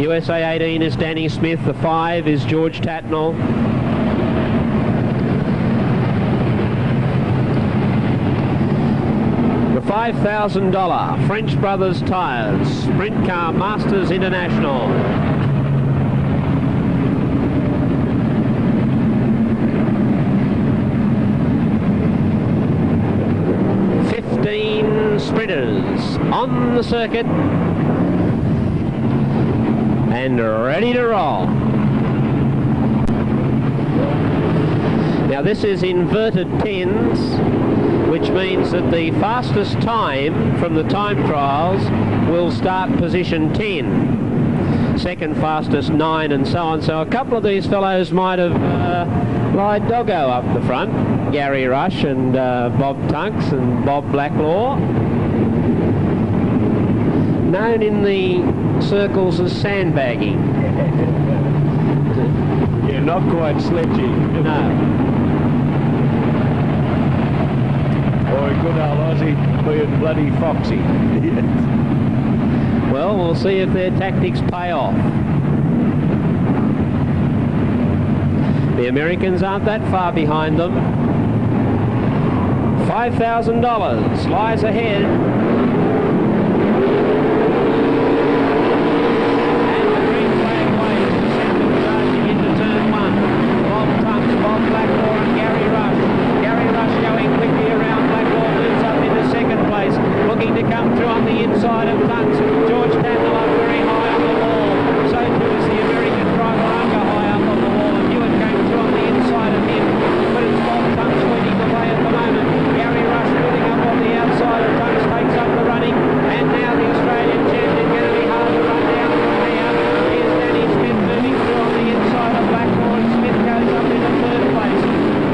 USA 18 is Danny Smith. The 5 is George Tatnall. The $5,000 French Brothers Tyres Sprint Car Masters International. Sprinters on the circuit and ready to roll. Now this is inverted 10s, which means that the fastest time from the time trials will start position 10, second fastest 9, and so on. So a couple of these fellows might have lied doggo up the front. Gary Rush and Bob Tunks and Bob Blacklaw, known in the circles as sandbagging. Yeah, not quite sledging. No. Or a good old Aussie being bloody foxy. Yes. Well, we'll see if their tactics pay off. The Americans aren't that far behind them. $5,000 lies ahead. And the green flag waves to send them charging into turn 1. Bob Tunks, Bob Blacklaw and Gary Rush. Gary Rush going quickly around. Blacklaw moves up into second place. Looking to come through on the inside of Tunks. George Tatnall up very high on the wall. So too is the American driver Unger high up on the wall. And Hewitt came through on the inside of him. But it's Bob Tunks leading the way at the moment. Gary Rush building up on the outside of Tunks, takes up the running, and now the Australian champion going to be hard to run down from here. Here's Danny Smith moving through on the inside of Blacklaw, and Smith goes up into third place.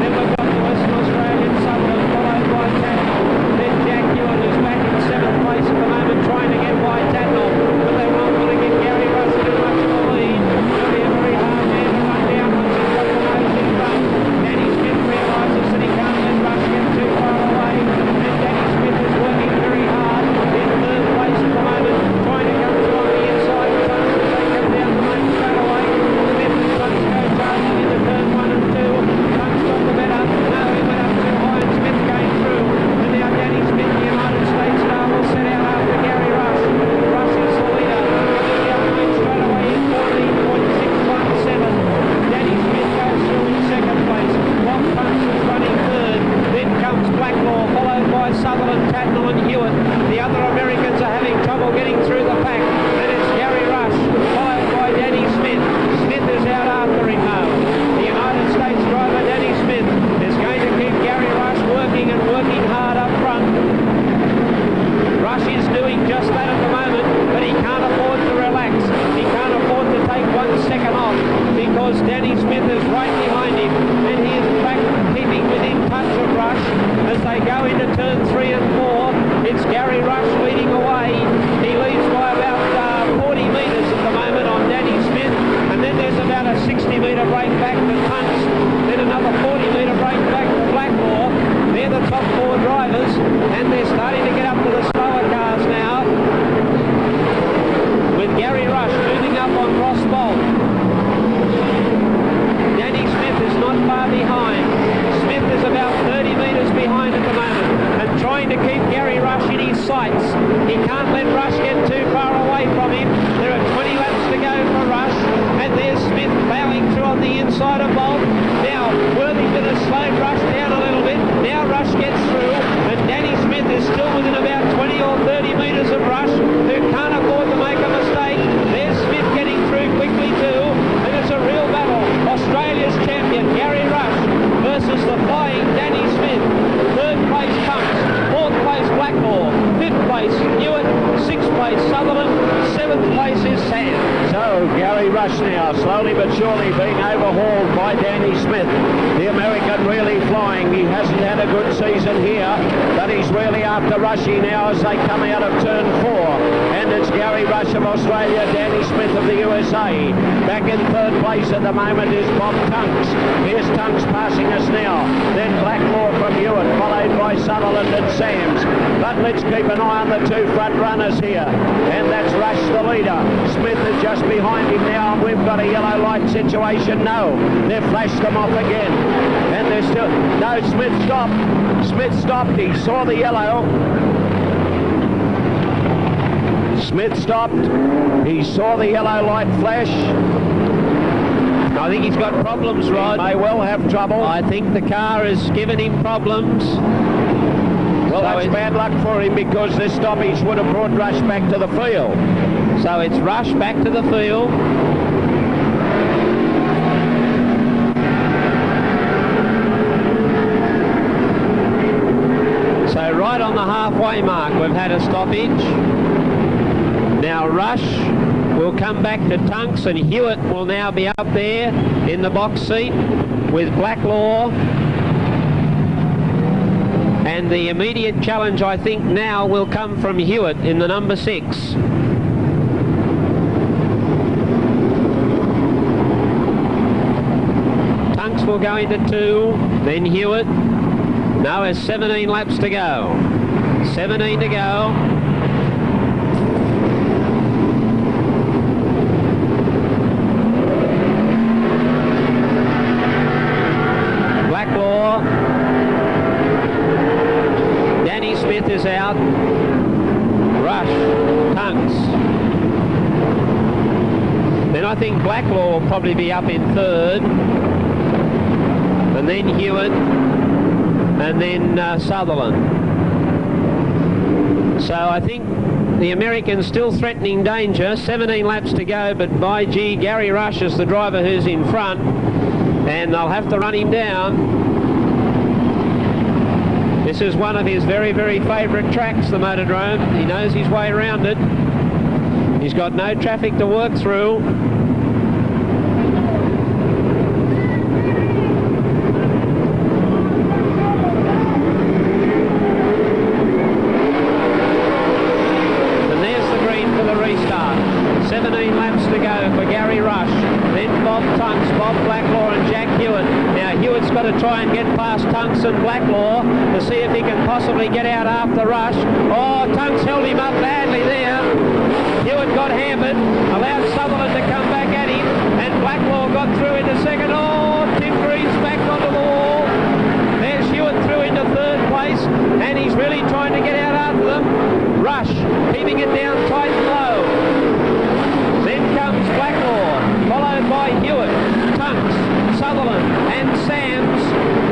Then we've got the Western Australian Sutherland followed by Tatnall. Then Jack Hewitt who's back in 7th place at the moment trying to get by Tatnall, but they won't want to give Gary Rush too much of a lead. It'll be a very hard man to run down once he's got the nose in front. Danny Smith realises that he can't let Rush get too far away, and Danny Smith is working very hard in third place at the moment, trying to come through on the inside of Tunks as they come down the main straightaway. Smith and Tunks go charging into turn 1 and 2. Tunks got the better. No, he went up too high and Smith came through. And now Danny Smith, the United States star, will set out after Gary Rush. Rush is the leader. Coming down the main straightaway in 14.617. Danny Smith goes through in second place. Bob Tunks is running third. Then comes Blacklaw, followed by Sutherland, Tatnall and Hewitt. The other Americans are having trouble getting through the pack. Then it's Gary Rush, followed by Danny Smith. Smith is out after him now. The United States driver, Danny Smith, is going to keep Gary Rush working and working hard up front. Rush is doing just that at the moment, but he can't afford to relax. He can't afford to take 1 second off because Danny Smith is right behind him, and he is back keeping within touch of Rush as they go into turn 3 and 4. It's Gary Rush leading away. He leads by about 40 metres at the moment on Danny Smith, and then there's about a 60-metre break back to Tunks, then another 40-metre break back to Blacklaw. They're the top 4 drivers, and they're starting to get up to the slower cars now, with Gary Rush moving up on Ross Bolt. Danny Smith is not far behind. Smith is about 30 metres behind at the moment and trying to keep Gary Rush in his sights. He can't let Rush get too far away from him. There are 20 laps to go for Rush, and there's Smith ploughing through on the inside of Bolt. Now Worthington has slowed Rush down a little bit. Now Rush gets through, and Danny Smith is still within about 20 or 30 metres of Rush, who can't afford to make a mistake. There's Smith getting through quickly too, and it's a real battle. Australia's champion Gary Rush versus the flying Danny Smith. Third place Tunks, fourth place Blacklaw, fifth place Hewitt, sixth place Sutherland, seventh place is Sam. So Gary Rush now slowly but surely being overhauled by Danny Smith. The American really flying. He hasn't had a good season here, but he's really after Rushy now as they come out of turn 4. And it's Gary Rush of Australia, Danny Smith of the USA. Back in third place at the moment is Bob Tunks. Here's Tunks passing us now. Then Blacklaw from Hewitt, followed by Sutherland and Sams. But let's keep an eye on the 2 front runners here. And that's Rush the leader. Smith is just behind him now, and we've got a yellow light situation. No, they've flashed them off again. And they're still... No, Smith stopped. Smith stopped. He saw the yellow. Smith stopped. He saw the yellow light flash. I think he's got problems, Rod. May well have trouble. I think the car has given him problems. Well, that's bad luck for him, because this stoppage would have brought Rush back to the field. So it's Rush back to the field. So right on the halfway mark, we've had a stoppage. Now Rush will come back to Tunks, and Hewitt will now be up there in the box seat with Blacklaw. And the immediate challenge, I think, now will come from Hewitt in the number 6. Tunks will go into 2, then Hewitt. Now there's 17 laps to go. 17 to go. Smith is out. Rush, Tunks. Then I think Blacklaw will probably be up in 3rd. And then Hewitt. And then Sutherland. So I think the American's still threatening danger. 17 laps to go, but by gee, Gary Rush is the driver who's in front. And they'll have to run him down. This is one of his very, very favourite tracks, the Motordrome. He knows his way around it. He's got no traffic to work through. And there's the green for the restart. 17 laps to go for Gary Rush. Then Bob Tunks, Bob Blacklaw and Jack Hewitt. Now Hewitt's got to try and get past Tunks and Blacklaw to see if he can possibly get out after Rush. Oh, Tunks held him up badly there. Hewitt got hammered, allowed Sutherland to come back at him, and Blacklaw got through into 2nd. Oh, Tim Green's back onto the wall. There's Hewitt through into 3rd place, and he's really trying to get out after them. Rush, keeping it down tight and low. Then comes Blacklaw, followed by Hewitt, Tunks, Sutherland and Sams,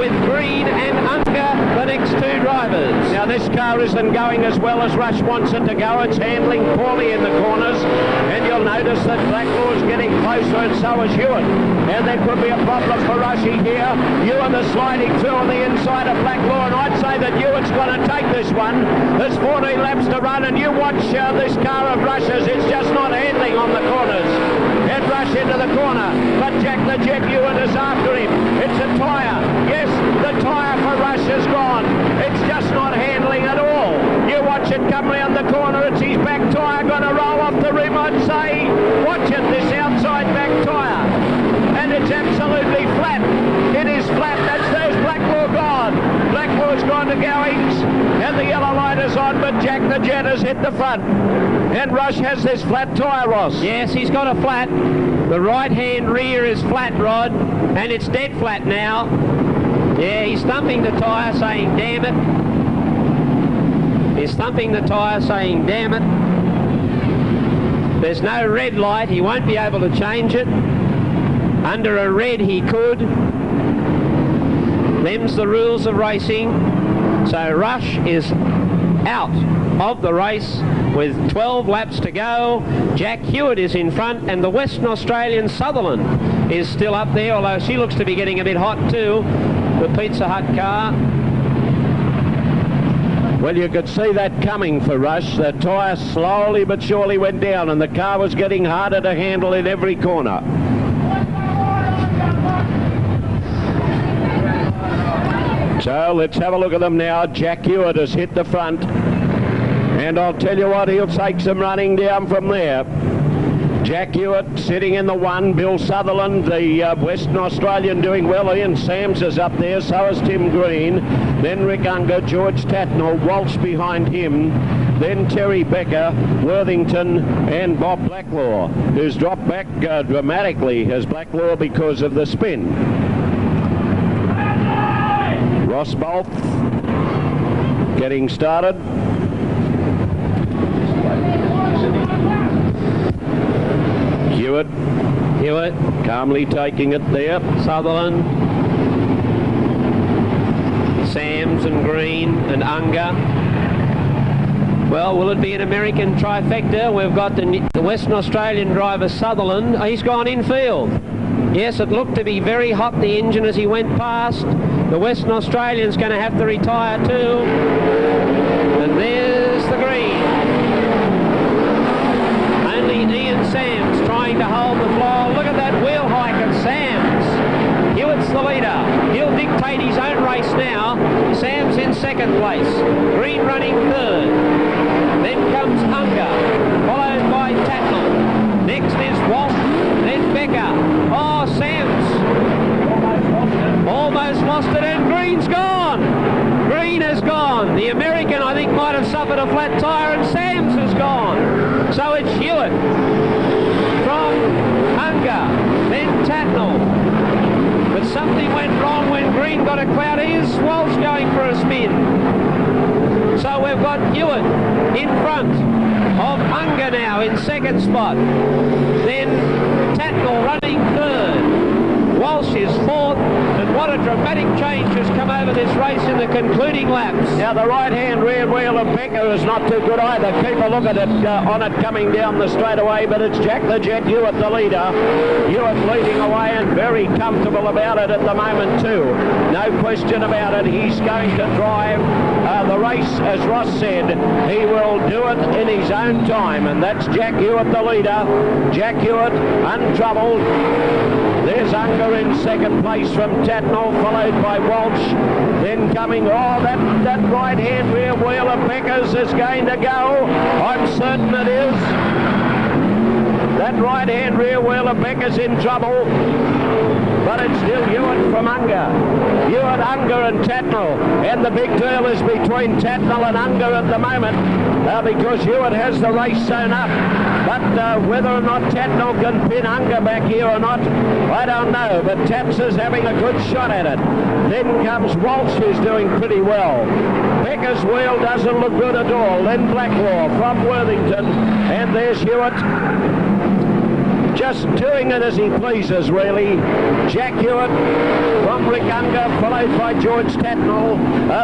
with Green and Unger, the next 2 drivers. Now this car isn't going as well as Rush wants it to go. It's handling poorly in the corners, and you'll notice that Blacklaw's getting closer, and so is Hewitt. And there could be a problem for Rushy here. Ewan is sliding through on the inside of Blacklaw, and I'd say that Hewitt's going to take this one. There's 14 laps to run, and you watch this car of Rush's. It's just not handling on the corners. And Rush into the corner, but Jack the Jet Ewan is after him. It's a tyre. Yes, the tyre for Rush is gone. It's just not handling at all. You watch it come round the corner. It's his back tyre going to roll off the rim, I'd say. Watch it, this outside back tyre. And it's absolutely flat. It is flat. There's Blacklaw gone. Blacklaw's gone to Gowings, and the yellow light is on, but Jack the Jet has hit the front. And Rush has this flat tyre, Ross. Yes, he's got a flat. The right-hand rear is flat, Rod, and it's dead flat now. Yeah, he's thumping the tyre saying, damn it. He's thumping the tyre saying, damn it. There's no red light. He won't be able to change it. Under a red he could. Them's the rules of racing. So Rush is out of the race with 12 laps to go. Jack Hewitt is in front, and the Western Australian Sutherland is still up there, although she looks to be getting a bit hot too, the Pizza Hut car. Well, you could see that coming for Rush. The tyre slowly but surely went down, and the car was getting harder to handle in every corner. So let's have a look at them now. Jack Hewitt has hit the front, and I'll tell you what, he'll take some running down from there. Jack Hewitt sitting in the 1, Bill Sutherland, the Western Australian, doing well. Ian Sams is up there, so is Tim Green. Then Rick Unger, George Tatnall, Walsh behind him. then Terry Becker, Worthington and Bob Blacklaw, who's dropped back dramatically as Blacklaw because of the spin. Ross Bolt getting started. Hewitt calmly taking it there. Sutherland, Sams and Green and Unger. Well, will it be an American trifecta? We've got the Western Australian driver Sutherland. He's gone infield. Yes, it looked to be very hot, the engine, as he went past. The Western Australian's going to have to retire too. And there's the green. Only Ian Sams trying to hold the floor. Look at that wheel hike of Sams. Hewitt's the leader. He'll dictate his own race now. Sams in second place. Green running third. Then comes Unger, followed by Tatnall. Next is Walt, then Becker. Oh, Sams almost lost it, and Green's gone. Green has gone. The American, I think, might have suffered a flat tyre, and Sams has gone. So it's Hewitt from Unger, then Tatnall. But something went wrong when Green got a cloud. Here's Walsh going for a spin. So we've got Hewitt in front of Unger now in second spot. Then Tatnall running third. Walsh is fourth, and what a dramatic change has come over this race in the concluding laps. Now the right-hand rear wheel of Becker is not too good either. Keep a look at it on it coming down the straightaway, but it's Jack the Jet Hewitt the leader. Hewitt leading away and very comfortable about it at the moment too. No question about it. He's going to drive the race, as Ross said. He will do it in his own time, and that's Jack Hewitt the leader. Jack Hewitt untroubled. There's Unger in second place from Tatnall, followed by Walsh. Then coming, that right-hand rear wheel of Becker's is going to go. I'm certain it is. That right-hand rear wheel of Becker's in trouble. But it's still Hewitt from Unger. Hewitt, Unger and Tatnall. And the big deal is between Tatnall and Unger at the moment because Hewitt has the race sewn up. But whether or not Tatnall can pin Unger back here or not, I don't know. But Tats is having a good shot at it. Then comes Walsh, who's doing pretty well. Becker's wheel doesn't look good at all. Then Blacklaw from Worthington. And there's Hewitt. Just doing it as he pleases, really. Jack Hewitt from Rick Unger, followed by George Tatnall,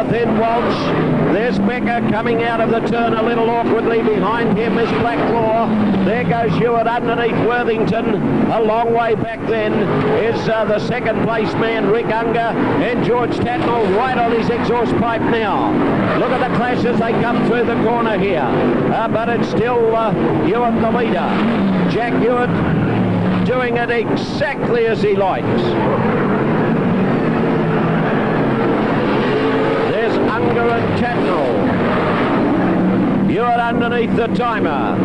then Walsh. There's Becker coming out of the turn a little awkwardly. Behind him is Blacklaw. There goes Hewitt underneath Worthington. A long way back then is the second place man, Rick Unger, and George Tatnall right on his exhaust pipe now. Look at the clash as they come through the corner here. But it's still Hewitt the leader. Jack Hewitt doing it exactly as he likes. There's Unger and Tatnall. Hewitt underneath the timer.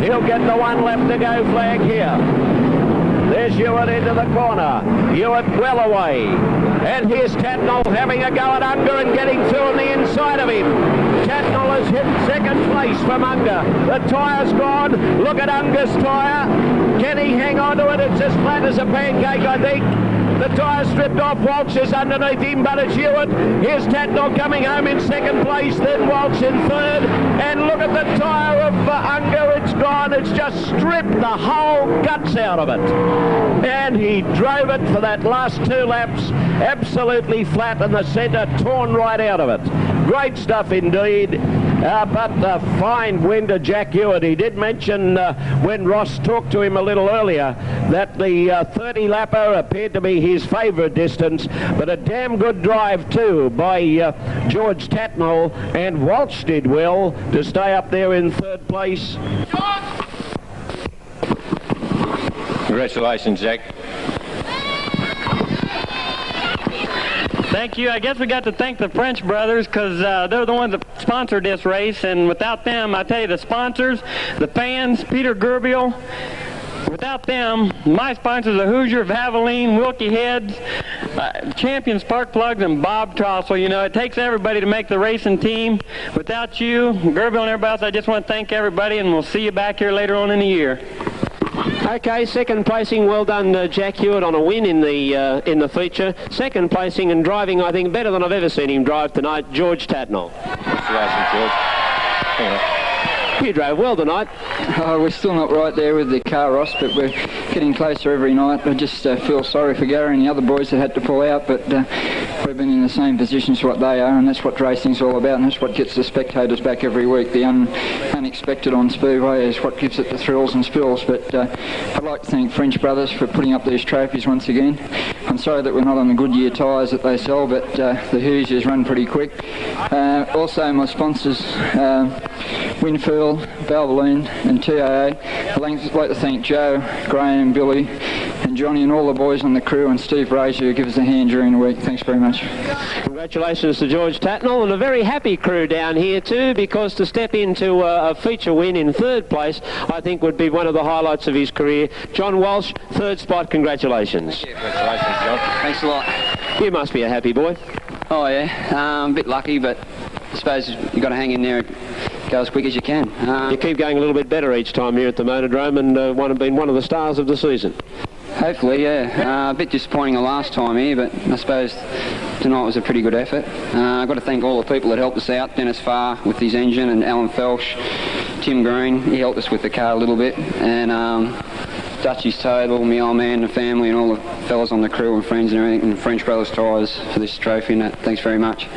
He'll get the one left to go flag here. There's Hewitt into the corner. Hewitt well away. And here's Tatnall having a go at Unger and getting through on the inside of him. Tatnall has hit second place from Unger. The tyre's gone. Look at Unger's tyre. Can he hang on to it? It's as flat as a pancake, I think. The tyre stripped off. Walsh is underneath him, but it's Hewitt. Here's Tatnall coming home in second place, then Walsh in third. And look at the tyre of Unger. It's gone. It's just stripped the whole guts out of it. And he drove it for that last two laps, absolutely flat, and the centre torn right out of it. Great stuff indeed. But a fine win to Jack Hewitt. He did mention when Ross talked to him a little earlier that the 30-lapper appeared to be his favourite distance, but a damn good drive too by George Tatnall, and Walsh did well to stay up there in third place. Congratulations, Jack. Thank you. I guess we got to thank the French brothers because they're the ones that sponsored this race, and without them, I tell you, the sponsors, the fans, Peter Gerbiel, Without them, my sponsors are Hoosier, Valvoline, Wilkie Heads, Champion Spark Plugs, and Bob Trossel. You know, it takes everybody to make the racing team. Without you, Gerbil and everybody else, I just want to thank everybody, and we'll see you back here later on in the year. Okay, second placing, well done, Jack Hewitt, on a win in the feature. Second placing and driving, I think, better than I've ever seen him drive tonight, George Tatnall. Congratulations, George. You drove well tonight. Oh, we're still not right there with the car, Ross, but we're getting closer every night. I just feel sorry for Gary and the other boys that had to pull out, but we've been in the same position as what they are, and that's what racing's all about, and that's what gets the spectators back every week. The unexpected on Speedway is what gives it the thrills and spills. But I'd like to thank French Brothers for putting up these trophies once again. I'm sorry that we're not on the Goodyear tyres that they sell, but the Hoosiers run pretty quick. Also, my sponsors, Winfield, Valvoline and TAA. I'd like to thank Joe, Graham, Billy and Johnny and all the boys on the crew, and Steve Razier who give us a hand during the week. Thanks very much. Congratulations to George Tatnall, and a very happy crew down here too, because to step into a feature win in third place I think would be one of the highlights of his career. John Walsh, third spot, congratulations. Thank you. Congratulations, John. Thanks a lot. You must be a happy boy. Oh yeah, a bit lucky, but I suppose you've got to hang in there and go as quick as you can. You keep going a little bit better each time here at the Motordrome, and been one of the stars of the season. Hopefully, yeah. A bit disappointing the last time here, but I suppose tonight was a pretty good effort. I've got to thank all the people that helped us out. Dennis Farr with his engine, and Alan Felsh, Tim Green, he helped us with the car a little bit, and Dutchie's Total, my old man, the family, and all the fellas on the crew and friends and everything, and French Brothers Tyres for this trophy, and that. Thanks very much.